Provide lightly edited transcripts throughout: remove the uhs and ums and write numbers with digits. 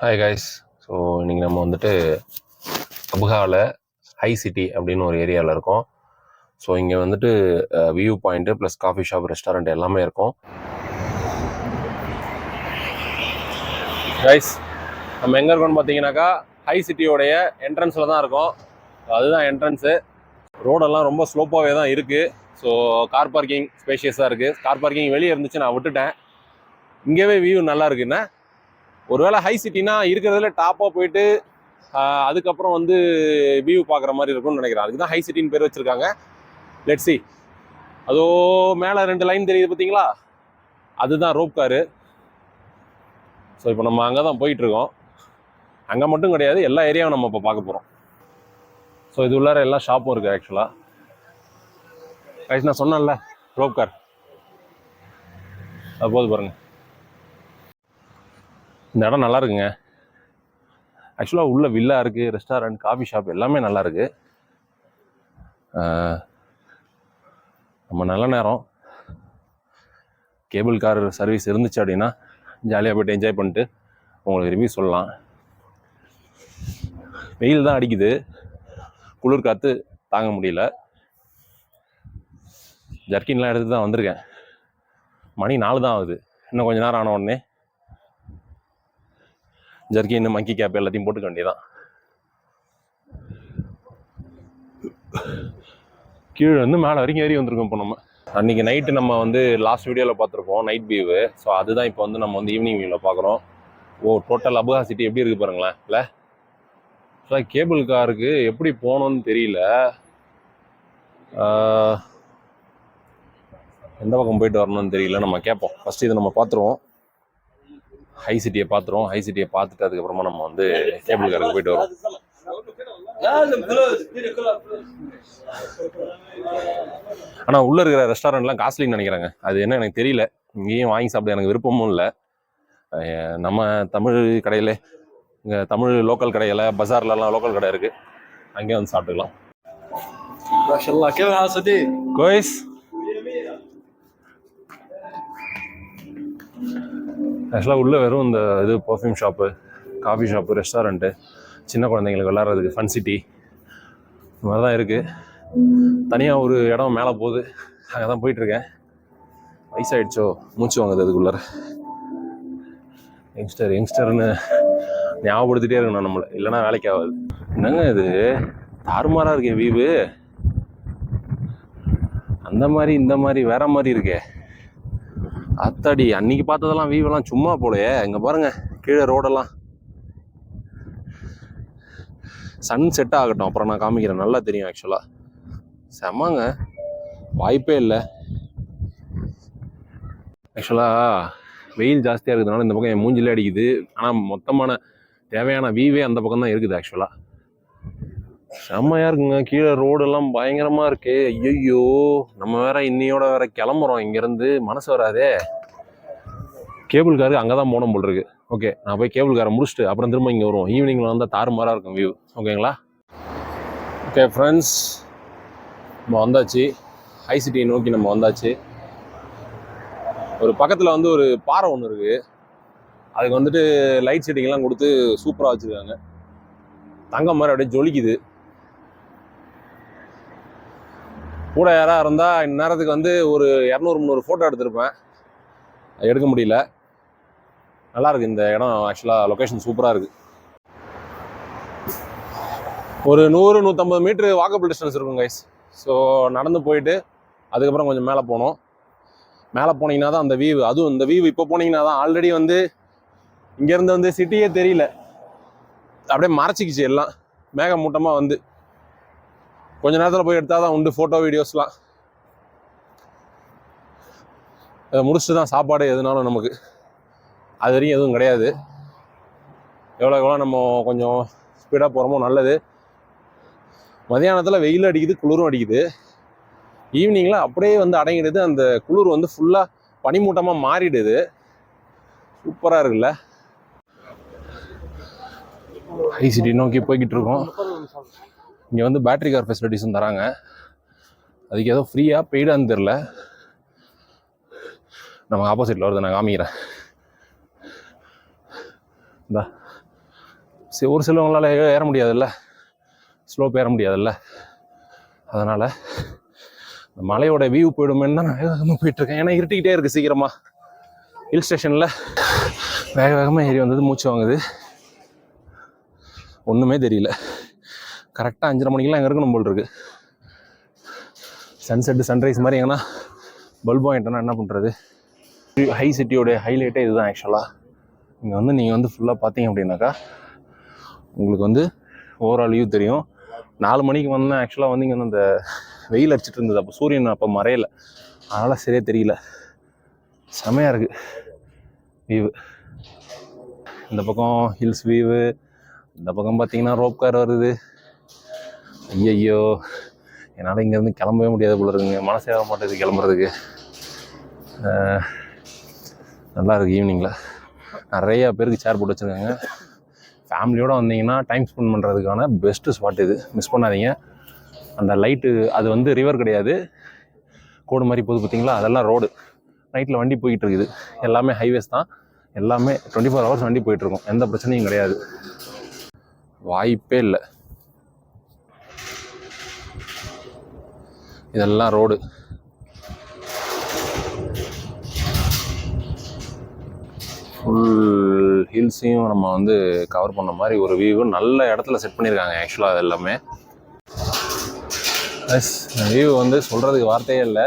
Hi guys. So இன்றைக்கி நம்ம வந்துட்டு அபுகாவில் ஹை சிட்டி அப்படின்னு ஒரு ஏரியாவில் இருக்கோம். ஸோ இங்கே வந்துட்டு view point plus coffee shop, restaurant எல்லாமே இருக்கும். கைஸ், நம்ம எங்கே இருக்கோம்னு பார்த்தீங்கன்னாக்கா ஹை சிட்டியோடைய என்ட்ரன்ஸில் தான் இருக்கோம். அதுதான் என்ட்ரன்ஸு. ரோடெல்லாம் ரொம்ப ஸ்லோப்பாகவே தான் இருக்குது. ஸோ கார் பார்க்கிங் ஸ்பேஷியஸாக இருக்குது. கார் பார்க்கிங் வெளியே இருந்துச்சு, நான் விட்டுட்டேன். இங்கேவே வியூ நல்லா இருக்குண்ணே. ஒருவேளை ஹை சிட்டினா இருக்கிறதுல டாப்பாக போயிட்டு அதுக்கப்புறம் வந்து வியூ பார்க்குற மாதிரி இருக்கும்னு நினைக்கிறேன். அதுக்கு தான் ஹை சிட்டின்னு பேர் வச்சுருக்காங்க. Let's see. அதோ மேலே 2 லைன் தெரியுது பார்த்தீங்களா, அதுதான் ரோப் காரு. ஸோ இப்போ நம்ம அங்கே தான் போயிட்டுருக்கோம். அங்கே மட்டும் கிடையாது, எல்லா ஏரியாவும் நம்ம இப்போ பார்க்க போகிறோம். ஸோ இது உள்ளார எல்லா ஷாப்பும் இருக்குது ஆக்சுவலாக. கைஸ், நான் சொன்னேன்ல ரோப் கார், அது போது பாருங்கள். இந்த இடம் நல்லா இருக்குங்க. ஆக்சுவலாக உள்ள வில்லா இருக்குது, ரெஸ்டாரண்ட், காஃபி ஷாப் எல்லாமே நல்லா இருக்குது. நம்ம நல்ல நேரம் கேபிள் கார் சர்வீஸ் இருந்துச்சு அப்படின்னா ஜாலியாக போய்ட்டு என்ஜாய் பண்ணிட்டு உங்களுக்கு ரிவ்யூ சொல்லலாம். வெயில் தான் அடிக்குது, குளிர் காற்று தாங்க முடியல. ஜர்க்கின்லாம் எடுத்து தான் வந்திருக்கேன். மணி 4 தான் ஆகுது. இன்னும் கொஞ்சம் நேரம் ஆன உடனே ஜர்க்கின், மங்கி கேப் எல்லாத்தையும் போட்டுக்க வேண்டியதான். கீழே வந்து மேலே வரைக்கும் ஏறி வந்திருக்கோம். இப்போ நம்ம அன்றைக்கி நைட்டு நம்ம வந்து லாஸ்ட் வீடியோவில் பார்த்துருப்போம் நைட் வியூவு. ஸோ அதுதான் இப்போ வந்து நம்ம வந்து ஈவினிங் வியூவில் பார்க்குறோம். டோட்டல் அபுகா சிட்டி எப்படி இருக்குது பாருங்களேன். இல்லை கேபிள் காருக்கு எப்படி போகணுன்னு தெரியல. எந்த பக்கம் போயிட்டு வரணும்னு தெரியல. நம்ம கேட்போம். ஃபஸ்ட்டு இதை நம்ம பார்த்துருவோம். ஹை சிட்டியை பார்த்துருவோம். ஹை சிட்டியை பார்த்துட்டு அதுக்கப்புறமா நம்ம வந்து கேபிள் காருக்கு போயிட்டு வரோம். ஆனால் உள்ளே இருக்கிற ரெஸ்டாரண்ட்லாம் காஸ்ட்லின்னு நினைக்கிறாங்க. அது என்ன எனக்கு தெரியல. இங்கேயும் வாங்கி சாப்பிட எனக்கு விருப்பமும் இல்லை. நம்ம தமிழ் கடையில், இங்கே தமிழ் லோக்கல் கடையில், பஜார்லலாம் லோக்கல் கடை இருக்குது, அங்கேயே வந்து சாப்பிட்டுக்கலாம். கோயிஸ், ஆக்சுவலாக உள்ளே வெறும் இந்த இது perfume shop, coffee shop, restaurant, சின்ன குழந்தைங்களுக்கு விளாட்றதுக்கு ஃபன் சிட்டி, இந்த மாதிரி தான் இருக்குது. தனியாக ஒரு இடம் மேலே போகுது, அங்கே தான் போயிட்டுருக்கேன். வயசாகிடுச்சோ, மூச்சு வாங்குது அதுக்குள்ளார. யங்ஸ்டர்னு ஞாபகப்படுத்திட்டே இருக்கணும் நம்மளை, இல்லைன்னா வேலைக்கு ஆகாது. என்னங்க இது தாறுமாறாக இருக்கே வீவு. அந்த மாதிரி இந்த மாதிரி வேற மாதிரி இருக்கே. அத்தாடி, அன்னைக்கு பார்த்ததெல்லாம் வீவெல்லாம் சும்மா போலையே. இங்கே பாருங்க, கீழே ரோடெல்லாம். சன் செட் ஆகட்டும், அப்புறம் நான் காமிக்கிறேன். நல்லா தெரியும். ஆக்சுவலாக செம்மாங்க, வாய்ப்பே இல்லை. ஆக்சுவலாக வெயில் ஜாஸ்தியாக இருக்கிறதுனால இந்த பக்கம் என் மூஞ்சிலே அடிக்குது. ஆனால் மொத்தமான தேவையான வியூவே அந்த பக்கம் தான் இருக்குது. ஆக்சுவலாக செம்மையாக இருக்குங்க. கீழே ரோடெல்லாம் பயங்கரமாக இருக்கு. ஐயோ, நம்ம வேற இன்னையோட வேற கிளம்புறோம் இங்கேருந்து. மனசு வராதே. கேபிள் காருக்கு அங்கே தான் போகணும் போல் இருக்கு. ஓகே, நான் போய் கேபிள் காரை முடிச்சுட்டு அப்புறம் திரும்ப இங்கே வருவோம். ஈவினிங்கில் வந்தால் தாறுமாறாக இருக்கும் வியூ. ஓகேங்களா? ஓகே ஃப்ரெண்ட்ஸ், நம்ம வந்தாச்சு. ஹை சிட்டியை நோக்கி நம்ம வந்தாச்சு. ஒரு பக்கத்தில் வந்து ஒரு பாறை ஒன்று இருக்குது. அதுக்கு வந்துட்டு லைட் செட்டிங்லாம் கொடுத்து சூப்பராக வச்சுருக்காங்க. தங்கம் மாதிரி அப்படியே ஜொலிக்குது. கூட யாராக இருந்தால் இந்நேரத்துக்கு வந்து ஒரு 200-300 ஃபோட்டோ எடுத்திருப்பேன். எடுக்க முடியல. நல்லா இருக்குது இந்த இடம். ஆக்சுவலாக லொக்கேஷன் சூப்பராக இருக்குது. ஒரு 100-150 மீட்ரு வாக்கபிள் டிஸ்டன்ஸ் இருக்கும் கைஸ். ஸோ நடந்து போயிட்டு அதுக்கப்புறம் கொஞ்சம் மேலே போனோம். மேலே போனீங்கன்னா தான் அந்த வியூ. அதுவும் இந்த வியூ இப்போ போனீங்கன்னா தான். ஆல்ரெடி வந்து இங்கேருந்து வந்து சிட்டியே தெரியல, அப்படியே மறைச்சிக்கிச்சு எல்லாம். மேகமூட்டமாக வந்து கொஞ்ச நேரத்தில் போய் எடுத்தால் தான் உண்டு ஃபோட்டோ வீடியோஸ்லாம். அதை முடிச்சுட்டு தான் சாப்பாடு எதுனாலும் நமக்கு. அது வரைக்கும் எதுவும் கிடையாது. எவ்வளோ நம்ம கொஞ்சம் ஸ்பீடாக போகிறோமோ நல்லது. மதியானத்தில் வெயில் அடிக்குது, குளிரும் அடிக்குது. ஈவினிங்கில் அப்படியே வந்து அடங்கிடுது. அந்த குளிர் வந்து ஃபுல்லாக பனிமூட்டமாக மாறிடுது. சூப்பராக இருக்குல்ல. ஹை சிட்டி நோக்கி போய்கிட்டு இருக்கோம். இங்கே வந்து பேட்டரி கார் ஃபெசிலிட்டிஸும் தராங்க. அதுக்கு ஏதோ ஃப்ரீயாக பெய்டான்னு தெரில. நம்ம ஆப்போசிட்டில் வருது, நான் காமிக்கிறேன். இந்தா சரி, ஒரு சிலவங்களால் ஏற முடியாதுல்ல, ஸ்லோப் ஏற முடியாதுல்ல, அதனால் இந்த மலையோட வியூ போயிடுமேன்னு தான் நான் வேகமாக போயிட்டுருக்கேன். ஏன்னா இருட்டிக்கிட்டே இருக்குது சீக்கிரமாக. ஹில் ஸ்டேஷனில் வேக வேகமாக ஏறி வந்தது மூச்சு வாங்குது, ஒன்றுமே தெரியல. கரெக்டாக 5:30 மணிக்கெலாம் எங்கே இருக்கணும் போல் இருக்குது. சன்செட்டு சன்ரைஸ் மாதிரி எங்கன்னா பல்ப் வாங்கிட்டோன்னா என்ன பண்ணுறது. ஹை சிட்டியோடைய ஹைலைட்டே இதுதான் ஆக்சுவலாக. இங்கே வந்து நீங்கள் வந்து ஃபுல்லாக பார்த்தீங்க அப்படின்னாக்கா உங்களுக்கு வந்து ஓவரால் வியூ தெரியும். 4 மணிக்கு வந்தேன் ஆக்சுவலாக வந்து இங்கே வந்து அந்த வெயில் அடிச்சிட்டு இருந்தது, அப்போ சூரியன் அப்போ மறையலை, அதனால் சரியாக தெரியல. செமையாக இருக்குது வியூவு. இந்த பக்கம் ஹில்ஸ் வியூவு, இந்த பக்கம் பார்த்தீங்கன்னா ரோப் கார் வருது. ஐயையோ, என்னால் இங்கேருந்து கிளம்பவே முடியாது போல இருக்குங்க, மனசே ஆக மாட்டேது கிளம்புறதுக்கு. நல்லா இருக்குது. ஈவினிங்கில் நிறைய பேருக்கு சேர் போட்டு வச்சுருக்காங்க. ஃபேமிலியோடு வந்தீங்கன்னா டைம் ஸ்பெண்ட் பண்ணுறதுக்கான பெஸ்ட்டு ஸ்பாட் இது, மிஸ் பண்ணாதீங்க. அந்த லைட்டு அது வந்து ரிவர் கிடையாது, கோடு மாதிரி போகுது பார்த்தீங்களா, அதெல்லாம் ரோடு. நைட்டில் வண்டி போய்கிட்டு இருக்குது, எல்லாமே ஹைவேஸ் தான், எல்லாமே 24 hours வண்டி போயிட்டுருக்கும், எந்த பிரச்சனையும் கிடையாது, வாய்ப்பே இல்லை. இதெல்லாம் ரோடு. ஃபுல் ஹில்ஸையும் நம்ம வந்து கவர் பண்ண மாதிரி ஒரு வியூ நல்ல இடத்துல செட் பண்ணியிருக்காங்க ஆக்சுவலாக. அது எல்லாமே வியூ வந்து சொல்கிறதுக்கு வார்த்தையே இல்லை.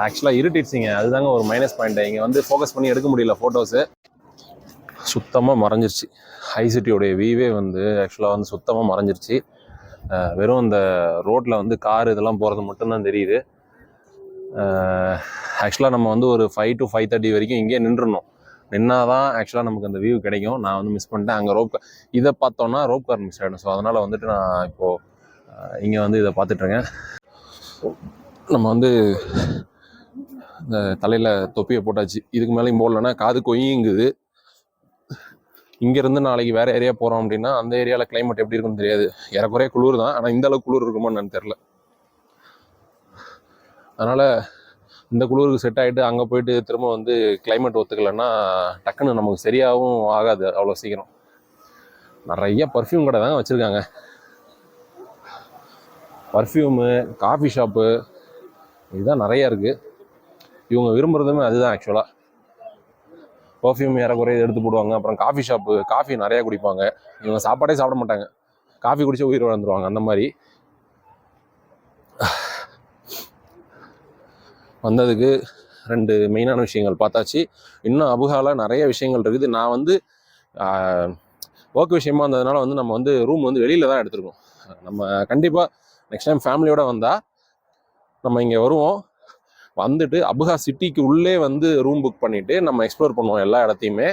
ஆக்சுவலாக இருட்டிடுச்சிங்க, அதுதாங்க ஒரு மைனஸ் பாயிண்ட்டு. இங்கே வந்து ஃபோக்கஸ் பண்ணி எடுக்க முடியல ஃபோட்டோஸு, சுத்தமாக மறைஞ்சிருச்சு. ஹை சிட்டியோடைய வியூவே வந்து ஆக்சுவலாக வந்து சுத்தமாக மறைஞ்சிருச்சு. வெறும் இந்த ரோட்டில் வந்து கார் இதெல்லாம் போகிறது மட்டும்தான் தெரியுது. ஆக்சுவலாக நம்ம வந்து ஒரு 5 to 5:30 வரைக்கும் இங்கேயே நின்றுடணும். நின்னாதான் ஆக்சுவலாக நமக்கு அந்த வியூ கிடைக்கும். நான் வந்து மிஸ் பண்ணிட்டேன். அங்கே ரோப் இதை பார்த்தோன்னா ரோப் கார் மிஸ் ஆகிடும். ஸோ அதனால் வந்துட்டு நான் இப்போது இங்கே வந்து இதை பார்த்துட்ருக்கேன். நம்ம வந்து இந்த தலையில் தொப்பியை போட்டாச்சு, இதுக்கு மேலேயும் போடலன்னா காது கொய்யுங்குது. இங்கேருந்து நாளைக்கு வேறு ஏரியா போகிறோம் அப்படின்னா அந்த ஏரியாவில் கிளைமேட் எப்படி இருக்குன்னு தெரியாது. ஏறக்குறைய குளிர் தான், ஆனால் இந்த அளவுக்கு குளிர் இருக்குமான்னு எனக்கு தெரில. அதனால் இந்த குளிருக்கு செட் ஆகிட்டு அங்கே போயிட்டு திரும்ப வந்து கிளைமேட் ஒத்துக்கலைன்னா டக்குன்னு நமக்கு சரியாகவும் ஆகாது அவ்வளோ சீக்கிரம். நிறைய பர்ஃப்யூம் கடை தாங்க வச்சுருக்காங்க. பர்ஃப்யூமு, காஃபி ஷாப்பு, இதுதான் நிறையா இருக்குது. இவங்க விரும்புகிறதுமே அதுதான் ஆக்சுவலாக. பர்ஃப்யூம் ஏறக்குறைய எடுத்து போடுவாங்க, அப்புறம் காஃபி ஷாப்பு, காஃபி நிறையா குடிப்பாங்க. இவங்க சாப்பாடே சாப்பிட மாட்டாங்க, காஃபி குடிச்சா உயிர் வாழ்ந்துருவாங்க அந்த மாதிரி. வந்ததுக்கு 2 மெயினான விஷயங்கள் பார்த்தாச்சு. இன்னும் அபுகாவில் நிறைய விஷயங்கள் இருக்குது. நான் வந்து ஒர்க் விஷயமா வந்ததுனால வந்து நம்ம வந்து ரூம் வந்து வெளியில் தான் எடுத்துருக்கோம். நம்ம கண்டிப்பாக நெக்ஸ்ட் டைம் ஃபேமிலியோடு வந்தால் நம்ம இங்கே வருவோம், வந்துட்டு அபுகா சிட்டிக்கு உள்ளே வந்து ரூம் புக் பண்ணிவிட்டு நம்ம எக்ஸ்ப்ளோர் பண்ணுவோம் எல்லா இடத்தையுமே.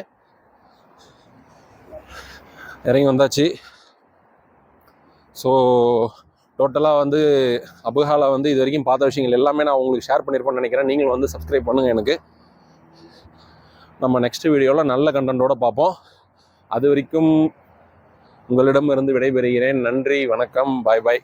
இறங்கி வந்தாச்சு. ஸோ டோட்டலாக வந்து அபுகாவில் வந்து இது வரைக்கும் பார்த்த விஷயங்கள் எல்லாமே நான் உங்களுக்கு ஷேர் பண்ணியிருப்பேன்னு நினைக்கிறேன். நீங்களும் வந்து சப்ஸ்கிரைப் பண்ணுங்கள் எனக்கு. நம்ம நெக்ஸ்ட் வீடியோவில் நல்ல கண்டென்ட்டோடு பார்ப்போம். அது வரைக்கும் உங்களிடமிருந்து விடைபெறுகிறேன். நன்றி, வணக்கம், பாய் பாய்.